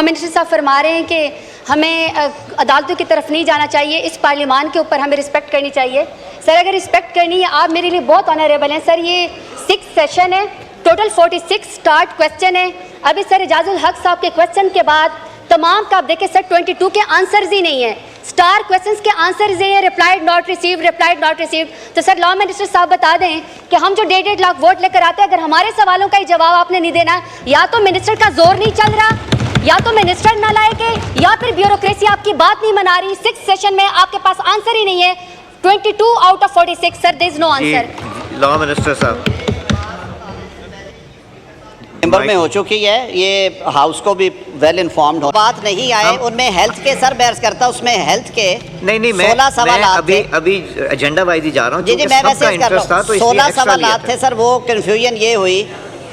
Minister साहब फरमा रहे हैं कि हमें अदालतों की तरफ नहीं जाना चाहिए, इस पार्लियामान के ऊपर हमें रिस्पेक्ट करनी चाहिए। सर अगर रिस्पेक्ट करनी है, आप मेरे लिए बहुत ऑनरेबल हैं सर। ये 6th सेशन है, टोटल 46 स्टार्ट क्वेश्चन है। अभी सर एजाजुल हक साहब के क्वेश्चन के बाद तमाम का आप देखें सर 22 के आंसर्स ही नहीं है, स्टार क्वेश्चंस के आंसर्स ही हैं, replied not received, replied not received. तो सर लॉ मिनिस्टर साहब बता दें कि हम जो 1.5 लाख वोट लेकर आते हैं, अगर हमारे सवालों का ही जवाब आपने नहीं देना, या तो मिनिस्टर का जोर नहीं चल रहा, या तो मिनिस्टर नालायक है, या फिर ब्यूरोक्रेसी आपकी बात नहीं मना रही। 6th सेशन में आपके पास आंसर ही नहीं है। 22 out of 46 sir, there is no answer. Law minister साहब चैम्बर में हो चुकी है, ये हाउस को भी वेल इन्फॉर्म्ड हो। बात नहीं आए उनमें हेल्थ के सर बहस करता, उसमें हेल्थ के नहीं 16 सवाल अभी एजेंडा वाइज ही जा रहा हूँ। जी मैं वैसे कर रहा हूँ। 16 सवाल थे सर। वो कंफ्यूजन ये हुई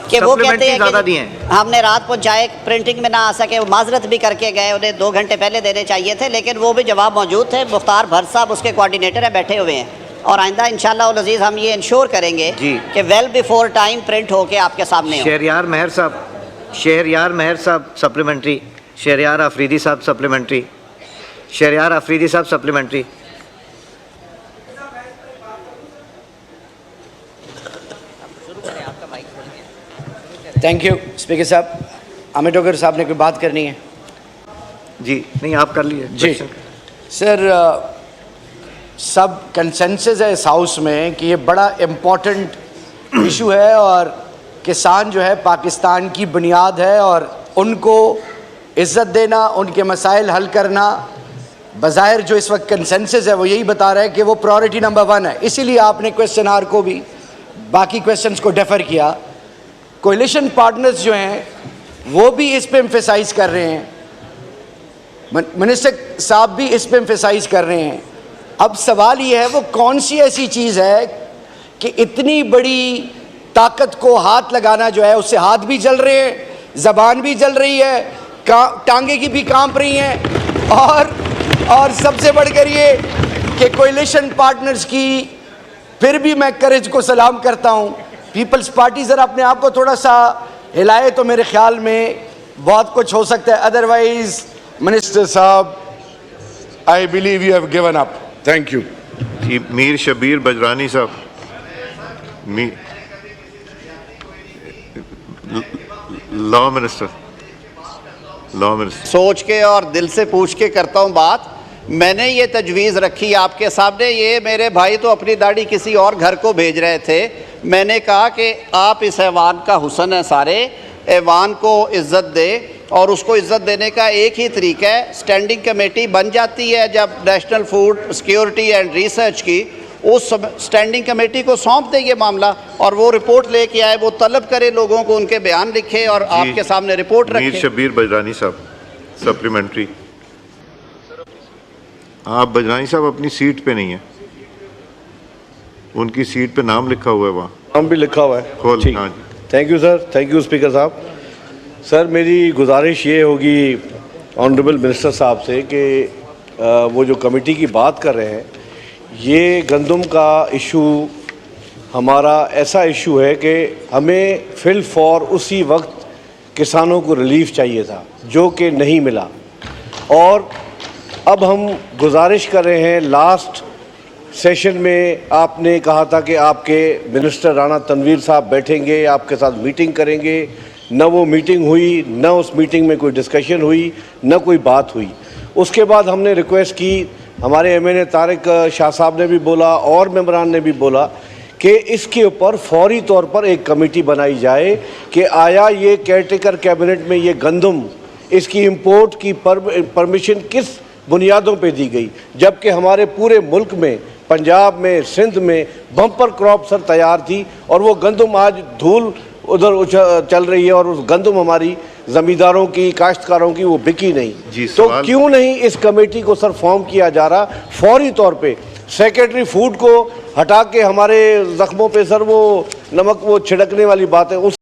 कि वो कहते हैं कि हमने रात को जाए प्रिंटिंग में ना आ सके, वो माजरत भी करके गए, उन्हें 2 घंटे पहले देने चाहिए थे, लेकिन वो भी जवाब मौजूद थे। मुख्तार भट्ट साहब उसके कोऑर्डिनेटर है, बैठे हुए हैं, और आइंदा इंशाअल्लाह उल अजीज हम ये इंश्योर करेंगे कि वेल बिफोर टाइम प्रिंट होके आपके सामने हो। शहरयार महर साहब सप्लीमेंट्री, शहरयार अफरीदी साहब सप्लीमेंट्री, शहरयार अफरीदी साहब सप्लीमेंट्री। थैंक यू स्पीकर साहब। अमित डोगर साहब ने कोई बात करनी है? जी नहीं, आप कर लीजिए। जी सर, सब कंसेंसस है इस हाउस में कि ये बड़ा इम्पोर्टेंट इशू है, और किसान जो है पाकिस्तान की बुनियाद है, और उनको इज़्ज़त देना, उनके मसाइल हल करना, बज़ाहिर जो इस वक्त कंसेंसस है वो यही बता रहा है कि वो प्रायोरिटी नंबर 1 है। इसीलिए आपने क्वेश्चन आर को भी बाकी क्वेश्चंस को डेफर किया। कोलिशन पार्टनर्स जो हैं वो भी इस पे एम्फेसाइज कर रहे हैं, मिनिस्टर साहब भी इस पे एम्फेसाइज कर रहे हैं। अब सवाल ये है वो कौन सी ऐसी चीज़ है कि इतनी बड़ी ताकत को हाथ लगाना जो है, उससे हाथ भी जल रहे हैं, ज़बान भी जल रही है, टांगे की भी कांप रही हैं, और सबसे बढ़कर ये कि कोलिशन पार्टनर्स की फिर भी मैं करेज को सलाम करता हूँ। पीपल्स पार्टी ज़रा अपने आप को थोड़ा सा हिलाए तो मेरे ख्याल में बहुत कुछ हो सकता है। अदरवाइज मिनिस्टर साहब, I believe you have given up. Thank you. Ji Mir Shabbir Bajrani साहब, लॉ मिनिस्टर। सोच के और दिल से पूछ के करता हूँ बात। मैंने ये तजवीज़ रखी आपके सामने, ये मेरे भाई तो अपनी दाढ़ी किसी और घर को भेज रहे थे। मैंने कहा कि आप इस ऐवान का हुस्न है, सारे ऐवान को इज़्ज़त दे, और उसको इज़्ज़त देने का एक ही तरीका है, स्टैंडिंग कमेटी बन जाती है जब national food security and research की, उस स्टैंडिंग कमेटी को सौंप दे ये मामला, और वो रिपोर्ट लेके आए, वो तलब करे लोगों को, उनके बयान लिखे और आपके सामने रिपोर्ट रखे। मीर शबीर बजरानी साहब सप्लीमेंट्री। आप बजरानी साहब अपनी सीट पे नहीं है, उनकी सीट पे नाम लिखा हुआ है, वहाँ नाम भी लिखा हुआ है। खोल। हाँ जी, thank you sir, thank you speaker साहब। सर मेरी गुजारिश ये होगी ऑनरेबल मिनिस्टर साहब से कि वो जो कमेटी की बात कर रहे हैं, ये गंदम का इशू हमारा ऐसा इशू है कि हमें फिल फॉर उसी वक्त किसानों को रिलीफ चाहिए था, जो कि नहीं मिला, और अब हम गुजारिश कर रहे हैं। लास्ट सेशन में आपने कहा था कि आपके मिनिस्टर राणा तनवीर साहब बैठेंगे, आपके साथ मीटिंग करेंगे, न वो मीटिंग हुई, न उस मीटिंग में कोई डिस्कशन हुई, न कोई बात हुई। उसके बाद हमने रिक्वेस्ट की, हमारे एमएनए तारिक शाह साहब ने भी बोला और मेंबरान ने भी बोला कि इसके ऊपर फौरी तौर पर एक कमेटी बनाई जाए कि आया ये केयरटेकर कैबिनेट में ये गंदम, इसकी इंपोर्ट की परमिशन किस बुनियादों पे दी गई, जबकि हमारे पूरे मुल्क में, पंजाब में, सिंध में बम्पर क्रॉप सर तैयार थी, और वो गंदम आज धूल उधर चल रही है, और उस गंदम हमारी ज़मींदारों की, काश्तकारों की वो बिकी नहीं। तो क्यों नहीं इस कमेटी को सर फॉर्म किया जा रहा फौरी तौर पे? सेक्रेटरी फूड को हटा के हमारे ज़ख्मों पे सर वो नमक वो छिड़कने वाली बात है, उस